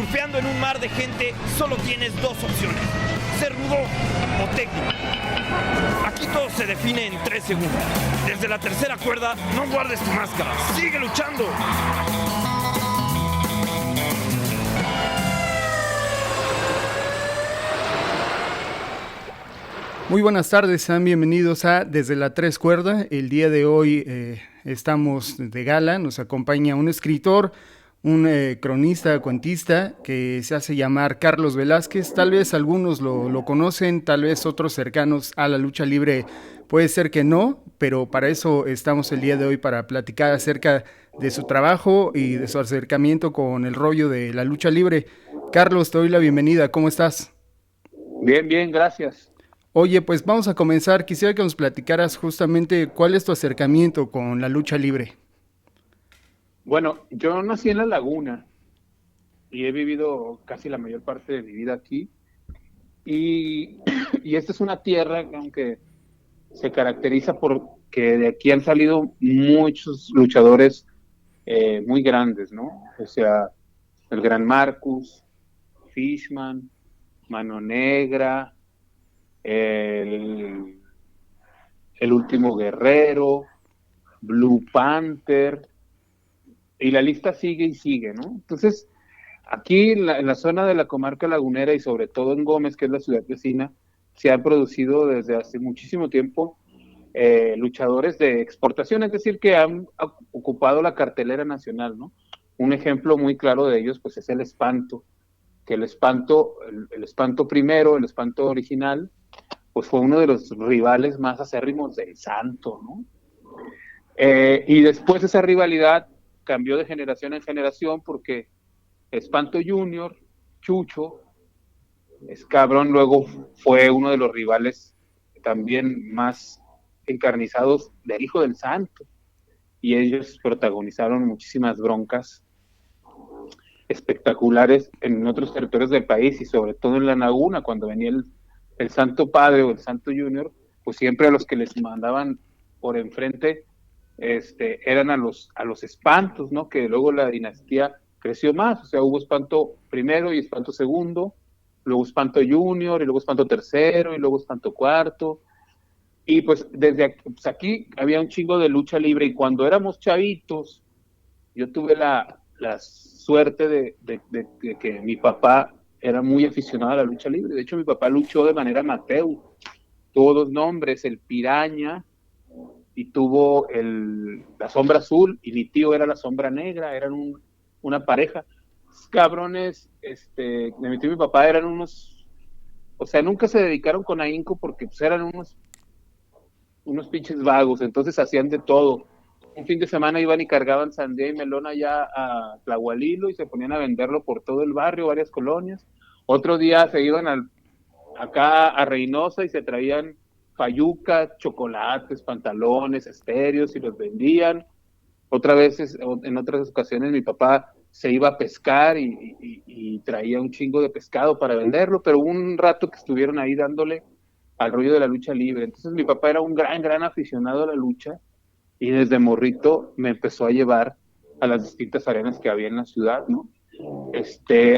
Surfeando en un mar de gente, solo tienes dos opciones: ser rudo o técnico. Aquí todo se define en 3 segundos. Desde la tercera cuerda, no guardes tu máscara. ¡Sigue luchando! Muy buenas tardes, sean bienvenidos a Desde la Tres Cuerda. El día de hoy estamos de gala, nos acompaña un escritor, un cronista, cuentista que se hace llamar Carlos Velázquez. Tal vez algunos lo conocen, tal vez otros cercanos a la lucha libre puede ser que no, pero para eso estamos el día de hoy, para platicar acerca de su trabajo y de su acercamiento con el rollo de la lucha libre. Carlos, te doy la bienvenida, ¿cómo estás? Bien, gracias. Oye, pues vamos a comenzar. Quisiera que nos platicaras justamente cuál es tu acercamiento con la lucha libre. Bueno, yo nací en La Laguna y he vivido casi la mayor parte de mi vida aquí. Y, y esta es una tierra que, aunque se caracteriza por que de aquí han salido muchos luchadores muy grandes, ¿no? O sea, el Gran Marcus, Fishman, Mano Negra, el, el Último Guerrero, Blue Panther, y la lista sigue y sigue, ¿no? Entonces, aquí en la zona de la comarca lagunera y sobre todo en Gómez, que es la ciudad vecina, se han producido desde hace muchísimo tiempo luchadores de exportación, es decir, que han ocupado la cartelera nacional, ¿no? Un ejemplo muy claro de ellos, pues, es el Espanto, que el Espanto primero, el Espanto original, pues fue uno de los rivales más acérrimos del Santo, ¿no? Y después esa rivalidad cambió de generación en generación porque Espanto Junior, Chucho, es cabrón, luego fue uno de los rivales también más encarnizados del Hijo del Santo. Y ellos protagonizaron muchísimas broncas espectaculares en otros territorios del país y sobre todo en la Laguna, cuando venía el Santo Padre o el Santo Junior, pues siempre a los que les mandaban por enfrente eran a los espantos, ¿no? Que luego la dinastía creció más, o sea, hubo Espanto primero y Espanto segundo, luego Espanto Junior, y luego Espanto tercero, y luego Espanto cuarto, y pues desde aquí había un chingo de lucha libre, y cuando éramos chavitos, yo tuve la suerte de que mi papá era muy aficionado a la lucha libre. De hecho, mi papá luchó de manera amateur, tuvo 2 nombres, el Piraña, y tuvo la Sombra Azul, y mi tío era la Sombra Negra, eran una pareja. Cabrones, de mi tío y mi papá eran unos, o sea, nunca se dedicaron con ahínco porque pues, eran unos pinches vagos, entonces hacían de todo. Un fin de semana iban y cargaban sandía y melón allá a Tlahualilo y se ponían a venderlo por todo el barrio, varias colonias. Otro día se iban acá a Reynosa y se traían fayucas, chocolates, pantalones, estéreos y los vendían. Otra vez, en otras ocasiones, mi papá se iba a pescar y traía un chingo de pescado para venderlo, pero hubo un rato que estuvieron ahí dándole al rollo de la lucha libre. Entonces mi papá era un gran aficionado a la lucha y desde morrito me empezó a llevar a las distintas arenas que había en la ciudad, ¿no?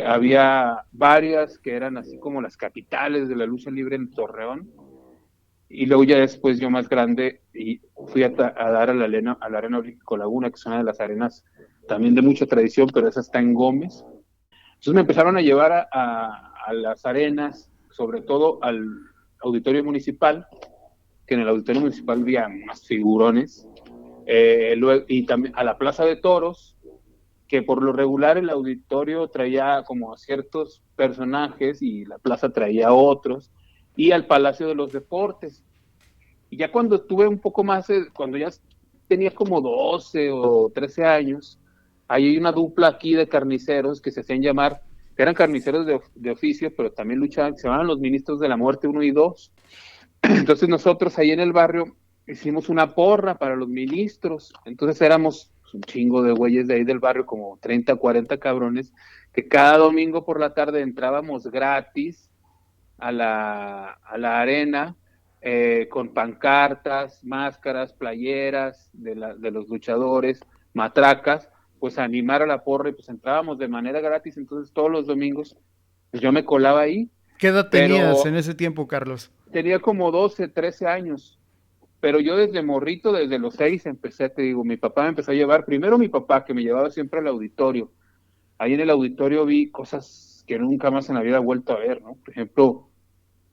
Había varias que eran así como las capitales de la lucha libre en Torreón, y luego ya después yo más grande y fui a dar a la Arena Olímpico Laguna, que es una de las arenas también de mucha tradición, pero esa está en Gómez. Entonces me empezaron a llevar a las arenas, sobre todo al auditorio municipal, que en el auditorio municipal había unas figurones, y también a la Plaza de Toros, que por lo regular el auditorio traía como a ciertos personajes y la plaza traía otros, y al Palacio de los Deportes. Y ya cuando estuve un poco más, cuando ya tenía como 12 o 13 años, hay una dupla aquí de carniceros que se hacían llamar, que eran carniceros de oficio, pero también luchaban, se llamaban los Ministros de la Muerte 1 y 2. Entonces nosotros ahí en el barrio hicimos una porra para los ministros, entonces éramos un chingo de güeyes de ahí del barrio, como 30, 40 cabrones, que cada domingo por la tarde entrábamos gratis a la arena, con pancartas, máscaras, playeras de los luchadores, matracas, pues a animar a la porra y pues entrábamos de manera gratis, entonces todos los domingos pues yo me colaba ahí, ¿Qué edad tenías pero en ese tiempo, Carlos? tenía como 12, 13 años, pero yo desde morrito, desde los 6 empecé, te digo, mi papá me empezó a llevar, primero mi papá que me llevaba siempre al auditorio, ahí en el auditorio vi cosas que nunca más en la vida he vuelto a ver, ¿no? Por ejemplo,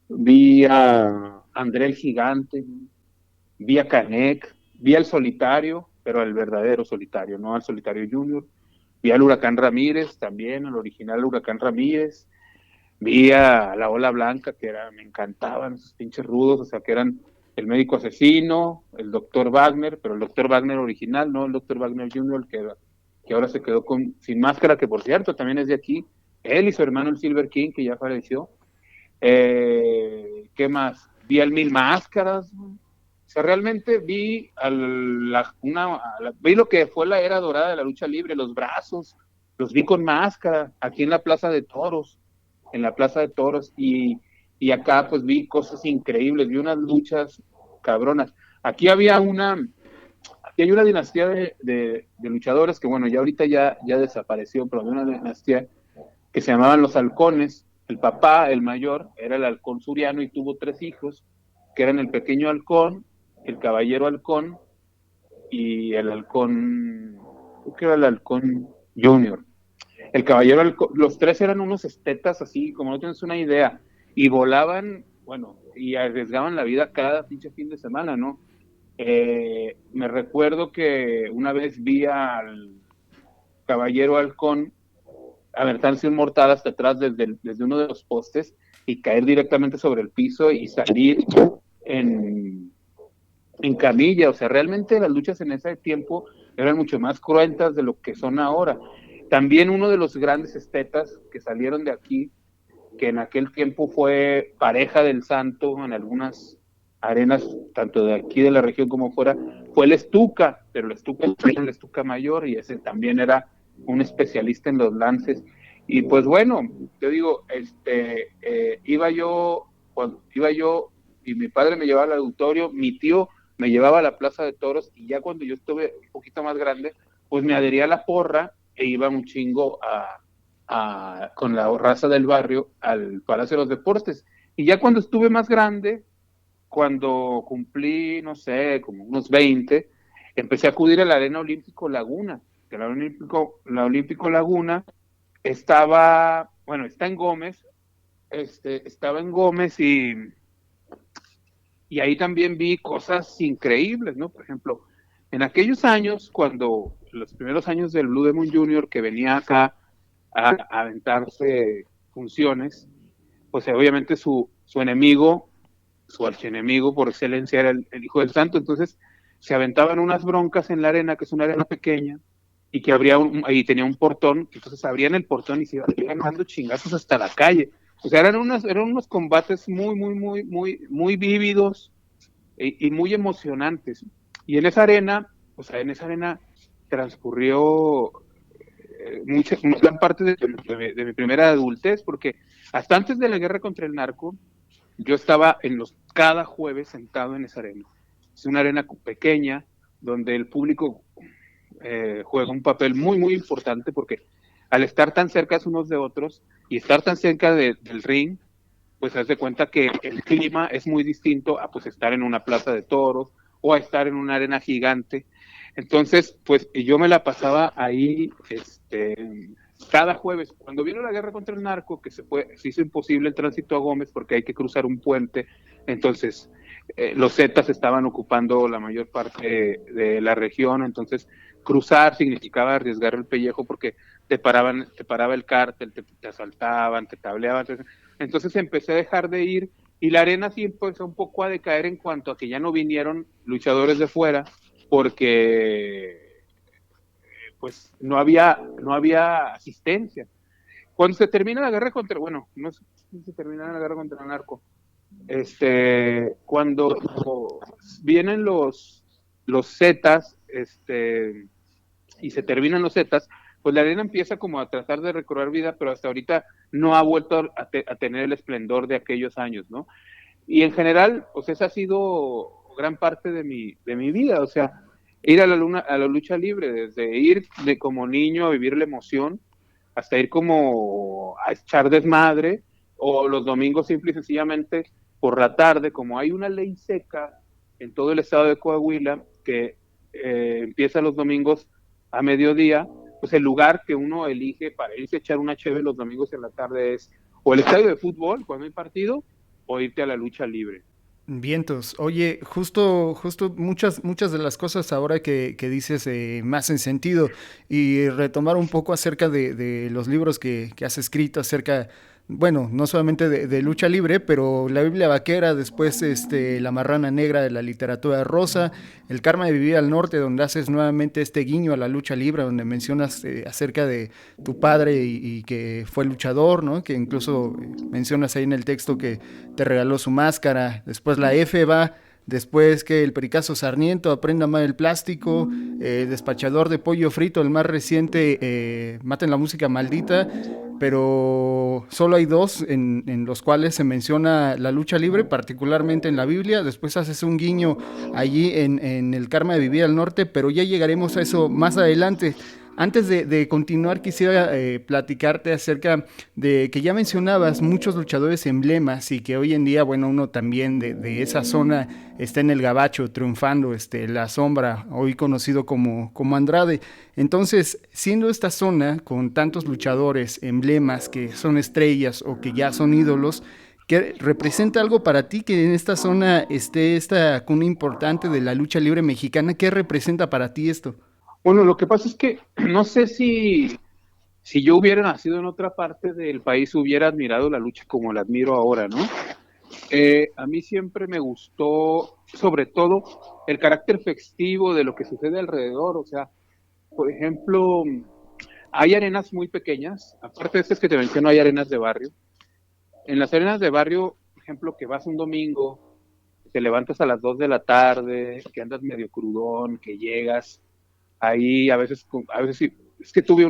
vi a André el Gigante, vi a Canek, vi al Solitario, pero al verdadero Solitario, no al Solitario Junior. Vi al Huracán Ramírez también, al original Huracán Ramírez. Vi a la Ola Blanca, que era, me encantaban esos pinches rudos, o sea, que eran el médico asesino, el doctor Wagner, pero el doctor Wagner original, no el doctor Wagner Junior, que ahora se quedó sin máscara, que por cierto también es de aquí. Él y su hermano el Silver King, que ya falleció. ¿Qué más? Vi al Mil Máscaras. O sea, realmente vi vi lo que fue la era dorada de la lucha libre, los brazos, los vi con máscara, aquí en la Plaza de Toros, y acá pues vi cosas increíbles, vi unas luchas cabronas. Aquí hay una dinastía de luchadores que bueno, ya ahorita ya desapareció, pero había una dinastía que se llamaban los Halcones. El papá, el mayor, era el halcón suriano y tuvo 3 hijos, que eran el pequeño halcón, el caballero halcón y el halcón, creo que era el halcón junior. El caballero halcón, los 3 eran unos estetas así, como no tienes una idea, y volaban, bueno, y arriesgaban la vida cada pinche fin de semana, ¿no? Me recuerdo que una vez vi al caballero halcón aventarse un mortal hasta atrás desde uno de los postes y caer directamente sobre el piso y salir en camilla. O sea, realmente las luchas en ese tiempo eran mucho más cruentas de lo que son ahora. También uno de los grandes estetas que salieron de aquí, que en aquel tiempo fue pareja del Santo en algunas arenas, tanto de aquí de la región como fuera, fue el Estuca, pero el Estuca mayor, y ese también era un especialista en los lances. Y pues bueno, yo digo, iba yo y mi padre me llevaba al auditorio, mi tío me llevaba a la Plaza de Toros, y ya cuando yo estuve un poquito más grande, pues me adhería a la porra e iba un chingo con la raza del barrio al Palacio de los Deportes. Y ya cuando estuve más grande, cuando cumplí, no sé, como unos 20, empecé a acudir a la Arena Olímpico Laguna, que la Olímpico Laguna está en Gómez, estaba en Gómez y ahí también vi cosas increíbles, ¿no? Por ejemplo, en aquellos años, los primeros años del Blue Demon Junior, que venía acá a aventarse funciones, pues obviamente su enemigo, su archienemigo por excelencia era el Hijo del Santo, entonces se aventaban unas broncas en la arena, que es una arena pequeña, y que ahí tenía un portón, entonces abrían el portón y se iban dando chingazos hasta la calle. O sea, eran unos combates muy, muy, muy, muy, muy vívidos y muy emocionantes. Y en esa arena transcurrió gran parte de mi primera adultez, porque hasta antes de la guerra contra el narco, yo estaba cada jueves sentado en esa arena. Es una arena pequeña, donde el público juega un papel muy, muy importante, porque al estar tan cerca unos de otros y estar tan cerca del ring, pues haz de cuenta que el clima es muy distinto a pues estar en una plaza de toros o a estar en una arena gigante. Entonces, pues yo me la pasaba ahí cada jueves. Cuando vino la guerra contra el narco, que se hizo imposible el tránsito a Gómez porque hay que cruzar un puente, entonces los Zetas estaban ocupando la mayor parte de la región, entonces cruzar significaba arriesgar el pellejo porque te paraba el cártel, te asaltaban, te tableaban. Entonces empecé a dejar de ir y la arena sí empezó un poco a decaer en cuanto a que ya no vinieron luchadores de fuera porque pues no había asistencia. Cuando se termina la guerra no sé si se termina la guerra contra el narco, cuando vienen los Zetas, y se terminan los Zetas, pues la arena empieza como a tratar de recobrar vida, pero hasta ahorita no ha vuelto a tener el esplendor de aquellos años, ¿no? Y en general, pues esa ha sido gran parte de mi vida, o sea, ir a la lucha libre, desde ir de como niño a vivir la emoción, hasta ir como a echar desmadre, o los domingos simple y sencillamente por la tarde, como hay una ley seca en todo el estado de Coahuila, que empieza los domingos a mediodía, pues el lugar que uno elige para irse a echar una cheve los domingos en la tarde es o el estadio de fútbol cuando hay partido, o irte a la lucha libre. Vientos. Oye, justo muchas de las cosas ahora que dices me hacen sentido y retomar un poco acerca de los libros que has escrito acerca, bueno, no solamente de lucha libre, pero la Biblia vaquera, después La marrana negra de la literatura rosa, El karma de vivir al norte, donde haces nuevamente este guiño a la lucha libre, donde mencionas acerca de tu padre y que fue luchador, ¿no? Que incluso mencionas ahí en el texto que te regaló su máscara, después la F va, después que el Pericazo Sarniento aprenda a amar el plástico, Despachador de pollo frito, el más reciente, Maten la música maldita, pero solo hay dos en los cuales se menciona la lucha libre, particularmente en la Biblia. Después haces un guiño allí en el karma de vivir al norte, pero ya llegaremos a eso más adelante. Antes de continuar, quisiera platicarte acerca de que ya mencionabas muchos luchadores emblemas y que hoy en día, bueno, uno también de esa zona está en el Gabacho triunfando, La Sombra, hoy conocido como Andrade. Entonces, siendo esta zona con tantos luchadores emblemas que son estrellas o que ya son ídolos, ¿qué representa algo para ti que en esta zona esté esta cuna importante de la lucha libre mexicana? ¿Qué representa para ti esto? Bueno, lo que pasa es que no sé si yo hubiera nacido en otra parte del país, hubiera admirado la lucha como la admiro ahora, ¿no? A mí siempre me gustó, sobre todo, el carácter festivo de lo que sucede alrededor. O sea, por ejemplo, hay arenas muy pequeñas, aparte de estas que te menciono, hay arenas de barrio. En las arenas de barrio, por ejemplo, que vas un domingo, te levantas a las 2 de la tarde, que andas medio crudón, que llegas ahí, a veces sí, es que estuve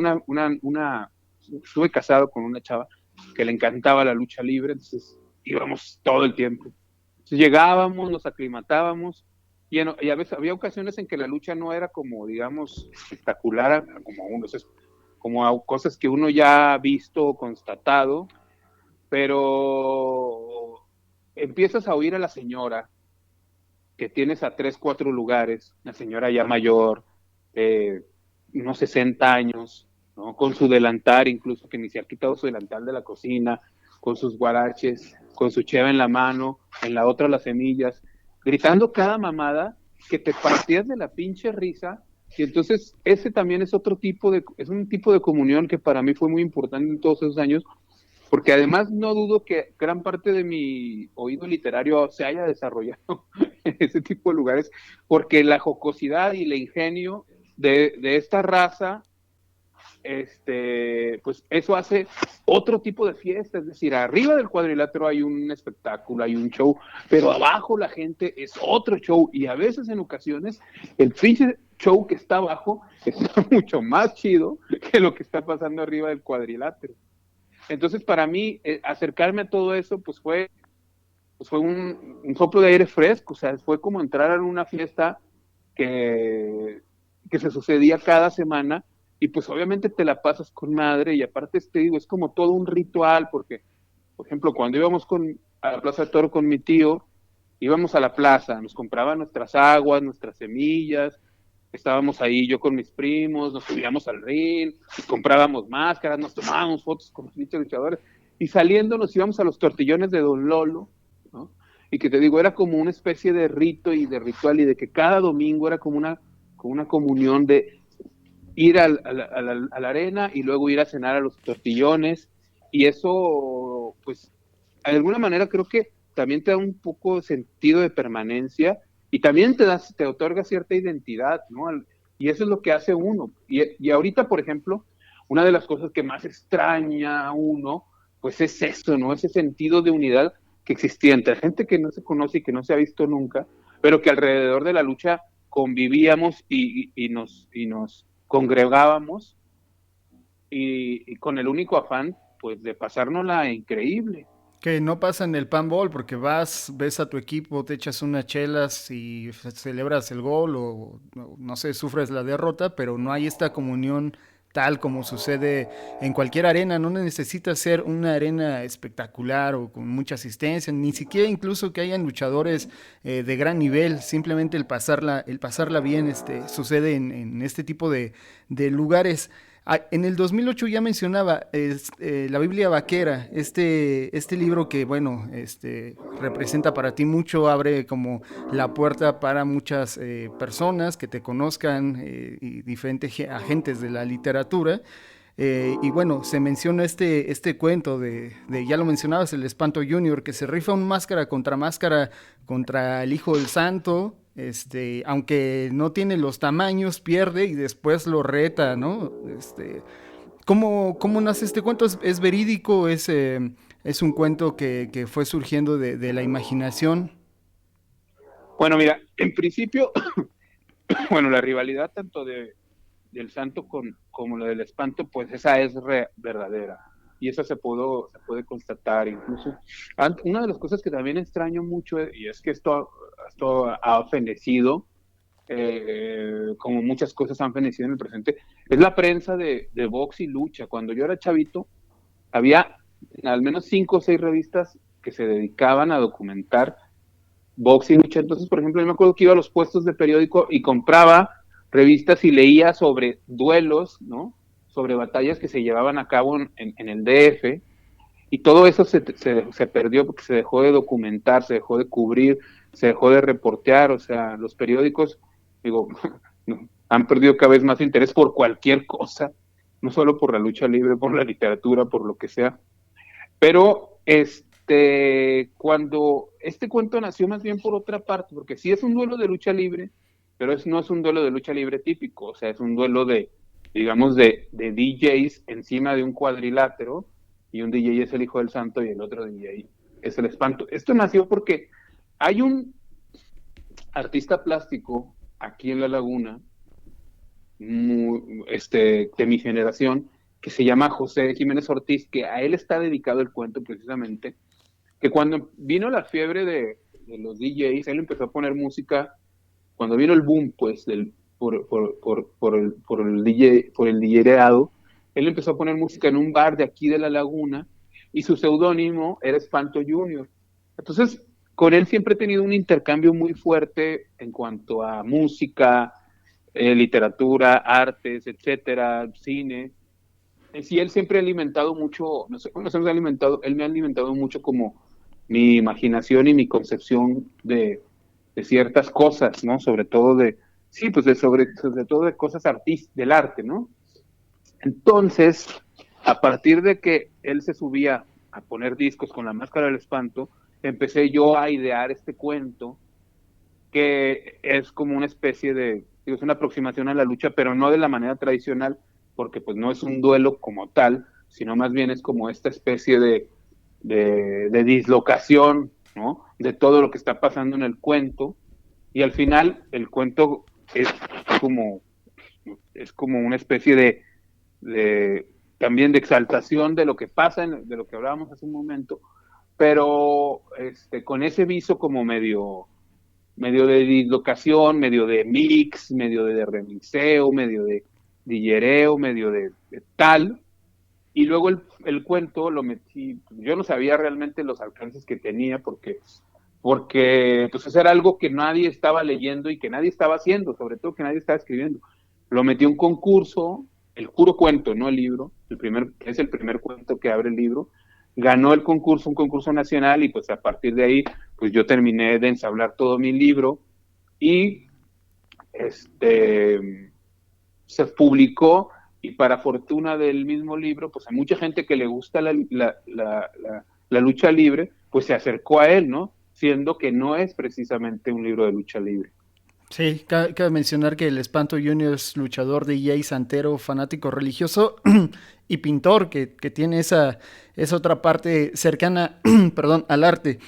casado con una chava que le encantaba la lucha libre, entonces íbamos todo el tiempo. Entonces llegábamos, nos aclimatábamos, y a veces había ocasiones en que la lucha no era como, digamos, espectacular, como uno, como cosas que uno ya ha visto o constatado, pero empiezas a oír a la señora que tienes a 3, 4 lugares, una señora ya mayor, eh, unos 60 años, ¿no? Con su delantal, incluso que ni se ha quitado su delantal de la cocina, con sus guaraches, con su cheva en la mano, en la otra las semillas, gritando cada mamada que te partías de la pinche risa. Y entonces ese también es es un tipo de comunión que para mí fue muy importante en todos esos años, porque además no dudo que gran parte de mi oído literario se haya desarrollado en ese tipo de lugares, porque la jocosidad y el ingenio de esta raza, pues eso hace otro tipo de fiesta. Es decir, arriba del cuadrilátero hay un espectáculo, hay un show, pero abajo la gente es otro show, y a veces en ocasiones el pinche show que está abajo está mucho más chido que lo que está pasando arriba del cuadrilátero. Entonces, para mí, acercarme a todo eso, pues fue un soplo de aire fresco. O sea, fue como entrar en una fiesta que se sucedía cada semana, y pues obviamente te la pasas con madre, y aparte te digo, es como todo un ritual, porque, por ejemplo, cuando íbamos a la Plaza de Toro con mi tío, íbamos a la plaza, nos compraban nuestras aguas, nuestras semillas, estábamos ahí yo con mis primos, nos subíamos al ring, comprábamos máscaras, nos tomábamos fotos con los luchadores, y saliendo nos íbamos a los tortillones de Don Lolo, ¿no? Y que te digo, era como una especie de rito y de ritual, y de que cada domingo era como una comunión de ir a la arena y luego ir a cenar a los tortillones, y eso, pues, de alguna manera creo que también te da un poco de sentido de permanencia, y también te otorga cierta identidad, ¿no? Y eso es lo que hace uno. Y ahorita, por ejemplo, una de las cosas que más extraña a uno, pues es eso, ¿no? Ese sentido de unidad que existía entre gente que no se conoce y que no se ha visto nunca, pero que alrededor de la lucha convivíamos y nos congregábamos, y con el único afán, pues, de pasárnosla increíble. Que no pasa en el Panball porque vas, ves a tu equipo, te echas unas chelas y celebras el gol o no sé, sufres la derrota, pero no hay esta comunión tal como sucede en cualquier arena. No necesita ser una arena espectacular o con mucha asistencia, ni siquiera incluso que hayan luchadores de gran nivel. Simplemente el pasarla bien sucede en este tipo de lugares. En el 2008 ya mencionaba la Biblia Vaquera, este libro que, bueno, representa para ti mucho, abre como la puerta para muchas personas que te conozcan y diferentes agentes de la literatura. Y bueno, se menciona este cuento ya lo mencionabas, el Espanto Junior, que se rifa un máscara contra el Hijo del Santo, aunque no tiene los tamaños, pierde y después lo reta, ¿no? ¿Cómo nace este cuento? ¿Es verídico? ¿Es un cuento que fue surgiendo de la imaginación? Bueno, mira, en principio, bueno, la rivalidad tanto del santo como la del espanto, pues esa es verdadera. Y eso se puede constatar incluso. Una de las cosas que también extraño mucho, y es que esto ha fenecido, como muchas cosas han fenecido en el presente, es la prensa de box y lucha. Cuando yo era chavito, había al menos 5 o 6 revistas que se dedicaban a documentar box y lucha. Entonces, por ejemplo, yo me acuerdo que iba a los puestos de periódico y compraba revistas y leía sobre duelos, ¿no? Sobre batallas que se llevaban a cabo en el DF, y todo eso se perdió porque se dejó de documentar, se dejó de cubrir, se dejó de reportear. O sea, los periódicos, digo, han perdido cada vez más interés por cualquier cosa, no solo por la lucha libre, por la literatura, por lo que sea. Pero cuando este cuento nació más bien por otra parte, porque sí es un duelo de lucha libre, pero no es un duelo de lucha libre típico. O sea, es un duelo digamos, de DJs encima de un cuadrilátero, y un DJ es el Hijo del Santo y el otro DJ es el Espanto. Esto nació porque hay un artista plástico aquí en La Laguna, de mi generación, que se llama José Jiménez Ortiz, que a él está dedicado el cuento precisamente, que cuando vino la fiebre de los DJs, él empezó a poner música, cuando vino el boom, pues, por el DJ, por el DJeado, él empezó a poner música en un bar de aquí de La Laguna, y su seudónimo era Espanto Junior. Entonces, con él siempre he tenido un intercambio muy fuerte en cuanto a música, literatura, artes, etcétera, cine. Sí, él siempre ha alimentado mucho, no sé cómo nos hemos alimentado, él me ha alimentado mucho como mi imaginación y mi concepción de ciertas cosas, ¿no? Sobre todo sí, pues sobre todo de cosas del arte, ¿no? Entonces, a partir de que él se subía a poner discos con la Máscara del Espanto, empecé yo a idear este cuento, que es como una especie es una aproximación a la lucha, pero no de la manera tradicional, porque pues no es un duelo como tal, sino más bien es como esta especie de dislocación, ¿no? De todo lo que está pasando en el cuento, y al final el cuento como, es como una especie también de exaltación de lo que pasa, de lo que hablábamos hace un momento, pero con ese viso como medio de dislocación, medio de mix, medio de remixeo, medio de dillereo, medio de tal. Y luego el cuento lo metí, yo no sabía realmente los alcances que tenía, porque pues eso era algo que nadie estaba leyendo y que nadie estaba haciendo, sobre todo que nadie estaba escribiendo. Lo metí a un concurso, el puro cuento, no el libro, es el primer cuento que abre el libro. Ganó el concurso, un concurso nacional, y pues a partir de ahí, pues yo terminé de ensablar todo mi libro, y se publicó, y para fortuna del mismo libro, pues a mucha gente que le gusta la lucha libre, pues se acercó a él, ¿no? Siendo que no es precisamente un libro de lucha libre. Sí, cabe mencionar que el Espanto Junior es luchador, DJ, santero, fanático religioso y pintor, que tiene esa otra parte cercana perdón, al arte.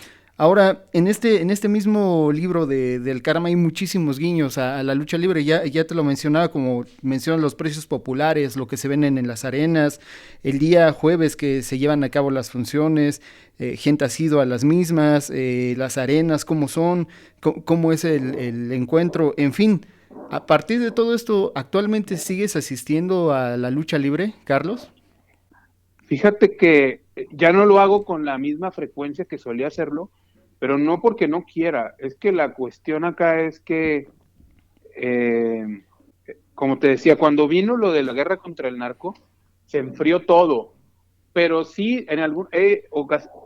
Ahora, en este mismo libro del karma hay muchísimos guiños a la lucha libre. Ya te lo mencionaba, como mencionan los precios populares, lo que se ven en las arenas, el día jueves que se llevan a cabo las funciones, gente ha ido a las mismas, las arenas, cómo son, cómo es el encuentro, en fin. A partir de todo esto, ¿actualmente sigues asistiendo a la lucha libre, Carlos? Fíjate que ya no lo hago con la misma frecuencia que solía hacerlo, pero no porque no quiera, es que la cuestión acá es que, eh, como te decía, cuando vino lo de la guerra contra el narco, se enfrió todo, pero sí, en algún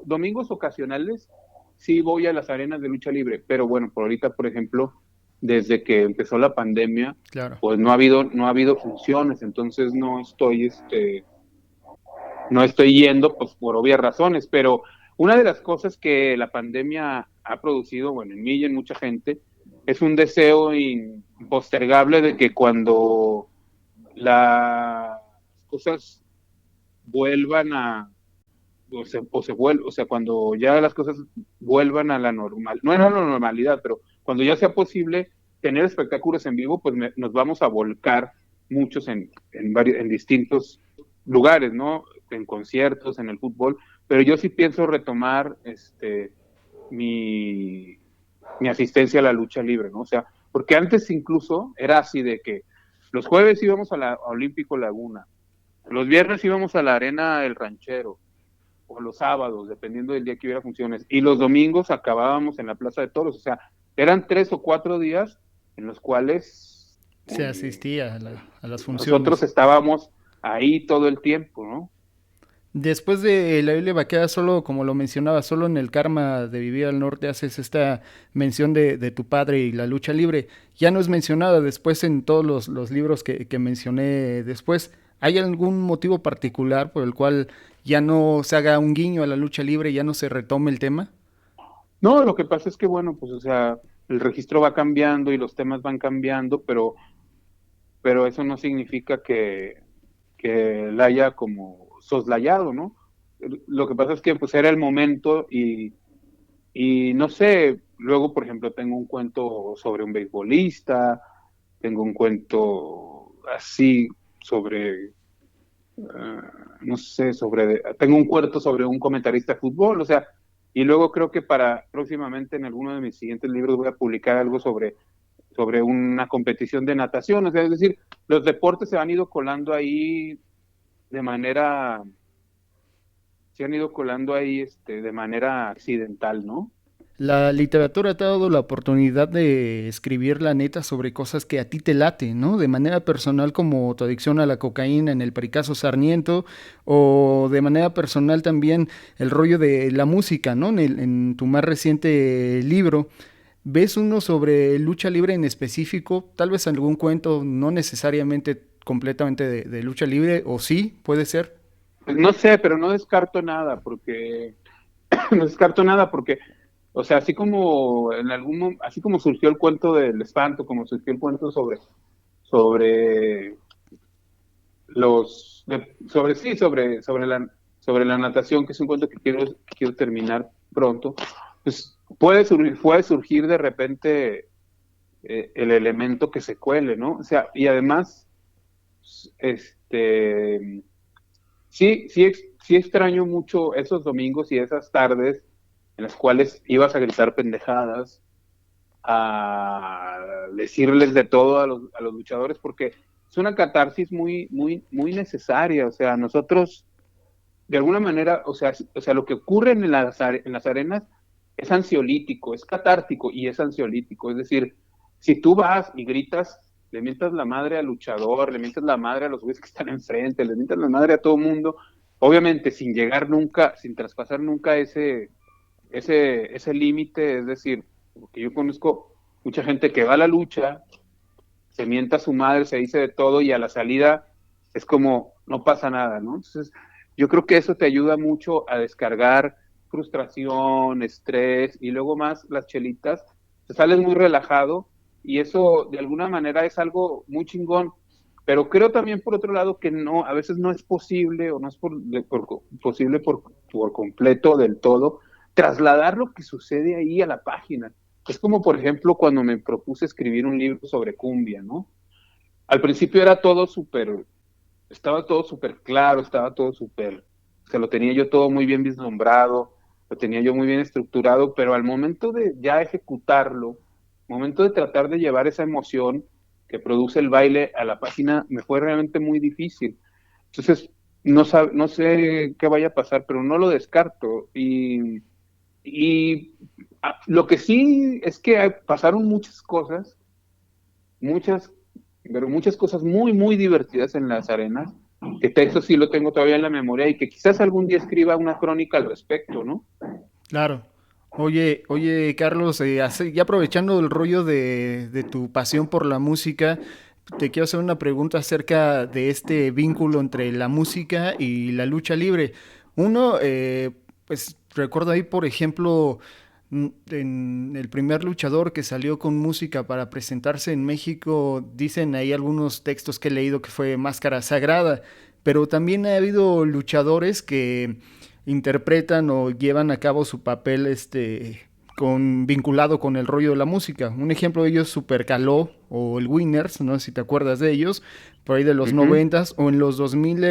domingos ocasionales, sí voy a las arenas de lucha libre, pero bueno, por ahorita, por ejemplo, desde que empezó la pandemia, Claro. pues no ha habido funciones, entonces no estoy yendo pues por obvias razones, pero una de las cosas que la pandemia ha producido, bueno, en mí y en mucha gente, es un deseo impostergable de que cuando las cosas vuelvan o sea, cuando ya las cosas vuelvan a la normal, no a la normalidad, pero cuando ya sea posible tener espectáculos en vivo, pues nos vamos a volcar muchos en distintos lugares, ¿no? En conciertos, en el fútbol, pero yo sí pienso retomar mi, mi asistencia a la lucha libre, ¿no? O sea, porque antes incluso era así de que los jueves íbamos a Olímpico Laguna, los viernes íbamos a la Arena El Ranchero, o los sábados, dependiendo del día que hubiera funciones, y los domingos acabábamos en la Plaza de Toros, o sea, eran 3 o 4 días en los cuales Se asistía a las nosotros funciones. estábamos ahí todo el tiempo, ¿no? Después de la Biblia vaquera, solo, como lo mencionaba, solo en el karma de vivir al norte haces esta mención de tu padre y la lucha libre. Ya no es mencionada después en todos los libros que mencioné después. ¿Hay algún motivo particular por el cual ya no se haga un guiño a la lucha libre, ya no se retome el tema? No, lo que pasa es que, bueno, pues, o sea, el registro va cambiando y los temas van cambiando, pero eso no significa que la haya como soslayado, ¿no? Lo que pasa es que, pues, era el momento y no sé, luego, por ejemplo, tengo un cuento sobre un beisbolista, tengo un cuento así sobre, no sé, tengo un cuento sobre un comentarista de fútbol, o sea, y luego creo que para próximamente en alguno de mis siguientes libros voy a publicar algo sobre una competición de natación, o sea, es decir, los deportes se han ido colando ahí de manera, se han ido colando ahí de manera accidental, ¿no? La literatura te ha dado la oportunidad de escribir la neta sobre cosas que a ti te late, ¿no? De manera personal como tu adicción a la cocaína en el Pericazo Sarniento o de manera personal también el rollo de la música, ¿no? En tu más reciente libro, ¿ves uno sobre lucha libre en específico? Tal vez algún cuento, no necesariamente completamente de lucha libre, o sí, puede ser. Pues no sé, pero no descarto nada, porque no descarto nada porque, o sea, así como surgió el cuento del espanto, como surgió el cuento sobre sobre la natación, que es un cuento que quiero terminar pronto, pues puede surgir de repente el elemento que se cuele, ¿no? O sea, y además, este, sí extraño mucho esos domingos y esas tardes en las cuales ibas a gritar pendejadas, a decirles de todo a los luchadores, porque es una catarsis muy, muy, muy necesaria. O sea, nosotros, de alguna manera, o sea, lo que ocurre en las arenas es ansiolítico, es catártico y es ansiolítico. Es decir, si tú vas y gritas, le mientas la madre al luchador, le mientas la madre a los güeyes que están enfrente, le mientas la madre a todo mundo, obviamente sin llegar nunca, sin traspasar nunca ese límite, es decir, porque yo conozco mucha gente que va a la lucha, se mienta a su madre, se dice de todo y a la salida es como no pasa nada, ¿no? Entonces, yo creo que eso te ayuda mucho a descargar frustración, estrés y luego más las chelitas, te sales muy relajado y eso de alguna manera es algo muy chingón. Pero creo también por otro lado que no, a veces no es posible o no es posible por completo del todo trasladar lo que sucede ahí a la página. Es como, por ejemplo, cuando me propuse escribir un libro sobre cumbia, ¿no? Al principio era todo estaba todo súper claro, estaba todo súper, o sea, lo tenía yo todo muy bien vislumbrado, lo tenía yo muy bien estructurado, pero al momento de ya ejecutarlo, momento de tratar de llevar esa emoción que produce el baile a la página, me fue realmente muy difícil. Entonces, no sé qué vaya a pasar, pero no lo descarto. Lo que sí es que pasaron muchas, pero muchas cosas muy, muy divertidas en las arenas, que eso sí lo tengo todavía en la memoria y que quizás algún día escriba una crónica al respecto, ¿no? Claro. Oye, Carlos, ya aprovechando el rollo de tu pasión por la música, te quiero hacer una pregunta acerca de este vínculo entre la música y la lucha libre. Uno, pues recuerdo ahí, por ejemplo, en el primer luchador que salió con música para presentarse en México, dicen ahí algunos textos que he leído que fue Máscara Sagrada, pero también ha habido luchadores que interpretan o llevan a cabo su papel vinculado con el rollo de la música. Un ejemplo de ellos es Supercaló o el Winners, no sé si te acuerdas de ellos, por ahí de los Ujú. noventas, o en los 2000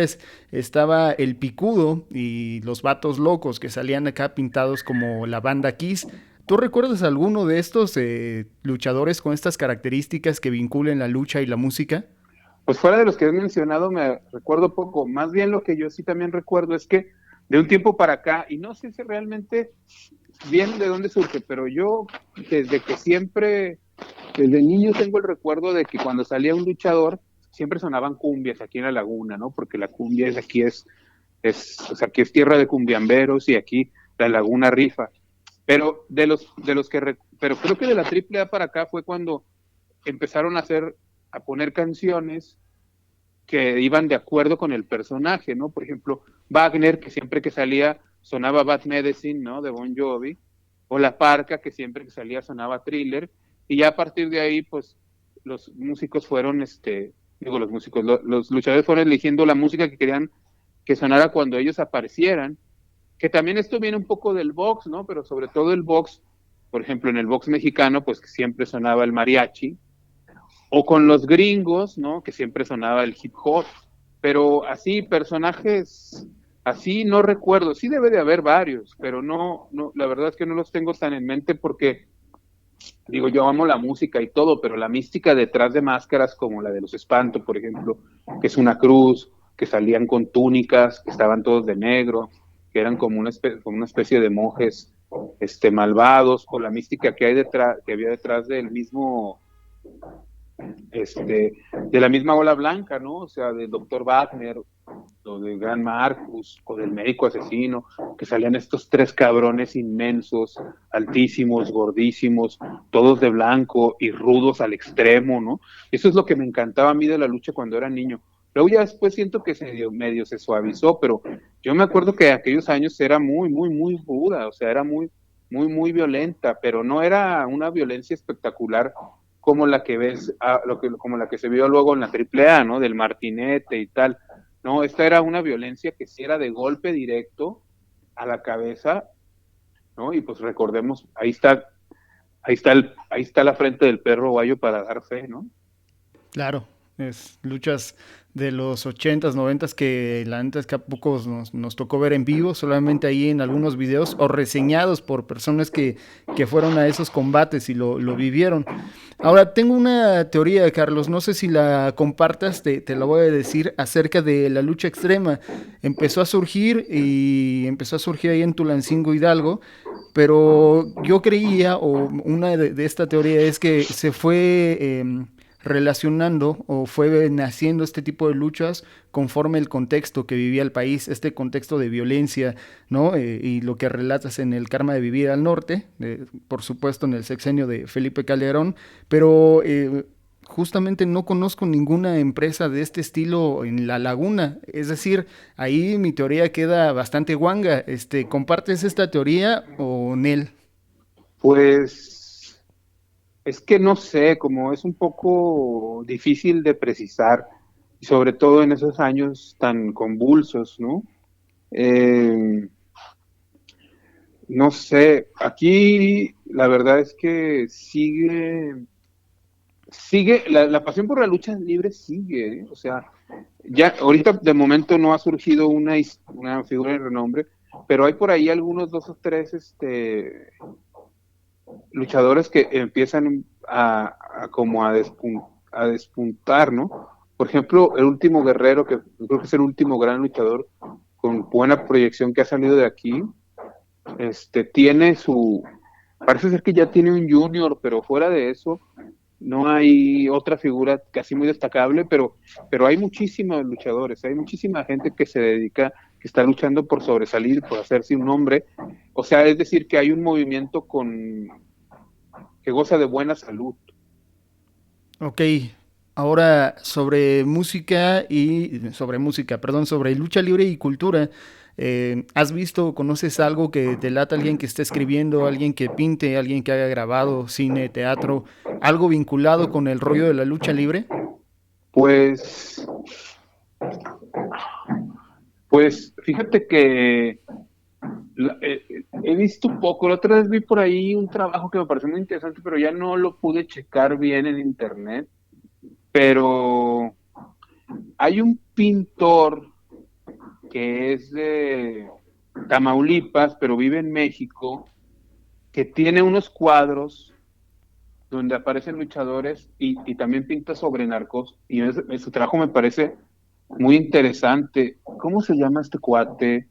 estaba el Picudo y los Vatos Locos que salían acá pintados como la banda Kiss. ¿Tú recuerdas alguno de estos luchadores con estas características que vinculen la lucha y la música? Pues fuera de los que he mencionado, me recuerdo poco. Más bien lo que yo sí también recuerdo es que de un tiempo para acá, y no sé si realmente bien de dónde surge, pero yo desde que siempre, desde niño tengo el recuerdo de que cuando salía un luchador, siempre sonaban cumbias aquí en la laguna, ¿no? Porque la cumbia o sea, aquí es tierra de cumbiamberos y aquí la laguna rifa. Pero pero creo que de la Triple A para acá fue cuando empezaron a poner canciones que iban de acuerdo con el personaje, ¿no? Por ejemplo, Wagner, que siempre que salía sonaba Bad Medicine, ¿no? De Bon Jovi, o La Parca, que siempre que salía sonaba Thriller, y ya a partir de ahí, pues, los músicos fueron, los luchadores fueron eligiendo la música que querían que sonara cuando ellos aparecieran, que también esto viene un poco del box, ¿no? Pero sobre todo el box, por ejemplo, en el box mexicano, pues que siempre sonaba el mariachi, o con los gringos, ¿no? Que siempre sonaba el hip hop, pero así personajes así no recuerdo, sí debe de haber varios, pero no, la verdad es que no los tengo tan en mente porque digo, yo amo la música y todo, pero la mística detrás de máscaras como la de los Espanto, por ejemplo, que es una cruz, que salían con túnicas, que estaban todos de negro, que eran como una especie de monjes malvados, o la mística que hay detrás, que había detrás del mismo de la misma ola blanca, ¿no? O sea, del doctor Wagner, o del gran Marcus, o del médico asesino, que salían estos tres cabrones inmensos, altísimos, gordísimos, todos de blanco y rudos al extremo, ¿no? Eso es lo que me encantaba a mí de la lucha cuando era niño. Luego ya después siento que medio se suavizó, pero yo me acuerdo que aquellos años era muy, muy, muy ruda, o sea, era muy, muy, muy violenta, pero no era una violencia espectacular como la que ves, como la que se vio luego en la Triple A, ¿no? Del martinete y tal. No, esta era una violencia que sí era de golpe directo a la cabeza, ¿no? Y pues recordemos, ahí está la frente del perro guayo para dar fe, ¿no? Claro, es luchas de los 80s, 90s que la neta es que a pocos nos tocó ver en vivo, solamente ahí en algunos videos o reseñados por personas que fueron a esos combates y lo vivieron. Ahora, tengo una teoría, Carlos, no sé si la compartas, te la voy a decir acerca de la lucha extrema. Empezó a surgir ahí en Tulancingo, Hidalgo, pero yo creía, o una de esta teoría es que se fue relacionando o fue naciendo este tipo de luchas conforme el contexto que vivía el país, este contexto de violencia, ¿no? Y lo que relatas en el Karma de Vivir al Norte, por supuesto en el sexenio de Felipe Calderón, pero justamente no conozco ninguna empresa de este estilo en La Laguna, es decir, ahí mi teoría queda bastante guanga. ¿Compartes esta teoría o Nel? Pues es que no sé, como es un poco difícil de precisar, y sobre todo en esos años tan convulsos, ¿no? Eh, No sé, aquí la verdad es que sigue, la pasión por la lucha libre sigue, ¿eh? O sea, ya ahorita de momento no ha surgido una figura de renombre, pero hay por ahí algunos dos o tres luchadores que empiezan a despuntar, ¿no? Por ejemplo, el último guerrero, que creo que es el último gran luchador con buena proyección que ha salido de aquí, tiene parece ser que ya tiene un junior, pero fuera de eso, no hay otra figura casi muy destacable, pero hay muchísimos luchadores, hay muchísima gente que se dedica, que está luchando por sobresalir, por hacerse un nombre. O sea, es decir, que hay un movimiento que goza de buena salud. Ok, ahora sobre lucha libre y cultura. ¿Has visto, conoces algo que te lata, alguien que esté escribiendo, alguien que pinte, alguien que haya grabado cine, teatro, algo vinculado con el rollo de la lucha libre? Pues, pues fíjate que he visto un poco, la otra vez vi por ahí un trabajo que me pareció muy interesante, pero ya no lo pude checar bien en internet, pero hay un pintor que es de Tamaulipas, pero vive en México, que tiene unos cuadros donde aparecen luchadores y también pinta sobre narcos, y su trabajo me parece muy interesante. ¿Cómo se llama este cuate?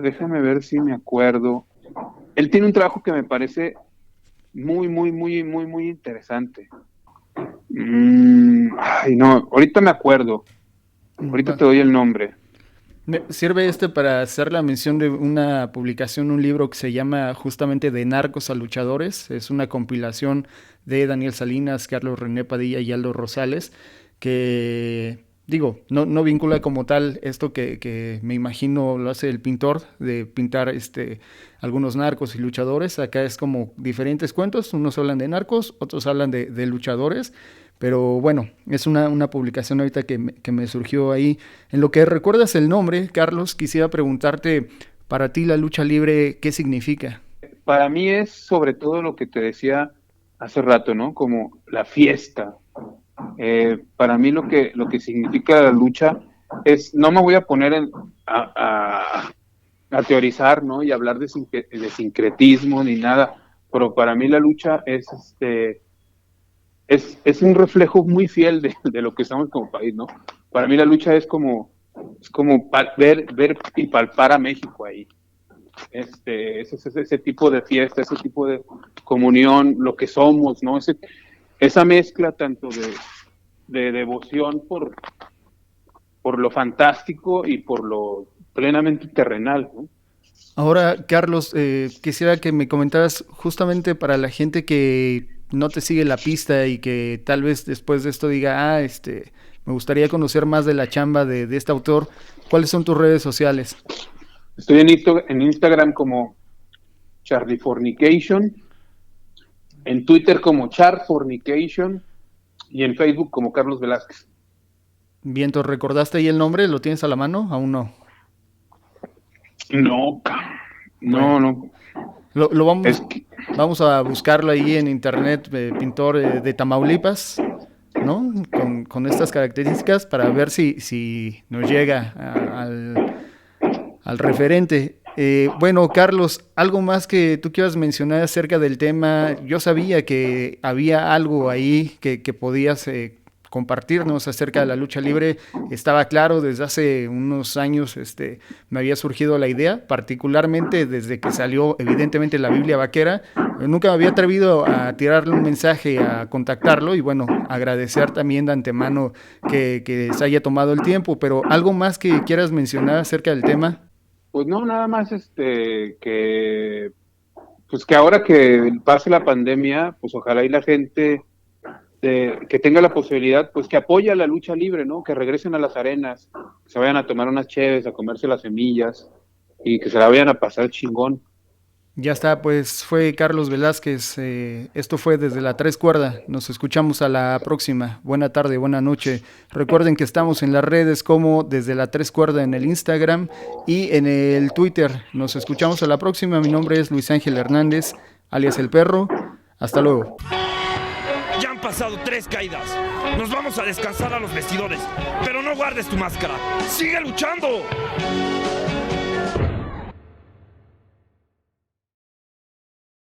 Déjame ver si me acuerdo. Él tiene un trabajo que me parece muy, muy, muy, muy, muy interesante. Ay, no, ahorita me acuerdo. Ahorita Va. te doy el nombre. Me sirve para hacer la mención de una publicación, un libro que se llama justamente De Narcos a Luchadores. Es una compilación de Daniel Salinas, Carlos René Padilla y Aldo Rosales, que digo, no vincula como tal esto que me imagino lo hace el pintor, de pintar algunos narcos y luchadores. Acá es como diferentes cuentos, unos hablan de narcos, otros hablan de luchadores. Pero bueno, es una publicación ahorita que me surgió ahí. En lo que recuerdas el nombre, Carlos, quisiera preguntarte, para ti la lucha libre, ¿qué significa? Para mí es sobre todo lo que te decía hace rato, ¿no? Como la fiesta. Para mí lo que significa la lucha es, no me voy a poner a teorizar, ¿no? Y hablar de sincretismo ni nada, pero para mí la lucha es un reflejo muy fiel de lo que estamos como país, ¿no? Para mí la lucha es como ver y palpar a México ahí. Ese tipo de fiesta, ese tipo de comunión, lo que somos, ¿no? Esa mezcla tanto de devoción por lo fantástico y por lo plenamente terrenal, ¿no? Ahora, Carlos, quisiera que me comentaras justamente para la gente que no te sigue la pista y que tal vez después de esto diga, me gustaría conocer más de la chamba de este autor. ¿Cuáles son tus redes sociales? Estoy en Instagram como CharlieFornication, en Twitter como CharFornication y en Facebook como Carlos Velázquez. Bien, ¿te recordaste ahí el nombre? ¿Lo tienes a la mano? Aún no. No, Bueno, no. lo Es vamos, que, vamos a buscarlo ahí en internet, pintor de Tamaulipas, ¿no? Con estas características para ver si nos llega al referente. Bueno, Carlos, algo más que tú quieras mencionar acerca del tema. Yo sabía que había algo ahí que podías compartirnos acerca de la lucha libre. Estaba claro, desde hace unos años me había surgido la idea, particularmente desde que salió evidentemente la Biblia Vaquera. Nunca me había atrevido a tirarle un mensaje, a contactarlo y bueno, agradecer también de antemano que se haya tomado el tiempo, pero algo más que quieras mencionar acerca del tema. pues no, nada más que ahora que pase la pandemia, pues ojalá y la gente que tenga la posibilidad, pues que apoya la lucha libre, ¿no? Que regresen a las arenas, que se vayan a tomar unas cheves, a comerse las semillas y que se la vayan a pasar chingón. Ya está, pues fue Carlos Velázquez, esto fue Desde la Tres Cuerda, nos escuchamos a la próxima, buena tarde, buena noche, recuerden que estamos en las redes como Desde la Tres Cuerda en el Instagram y en el Twitter, nos escuchamos a la próxima, mi nombre es Luis Ángel Hernández, alias El Perro, hasta luego. Ya han pasado 3 caídas, nos vamos a descansar a los vestidores, pero no guardes tu máscara, ¡sigue luchando!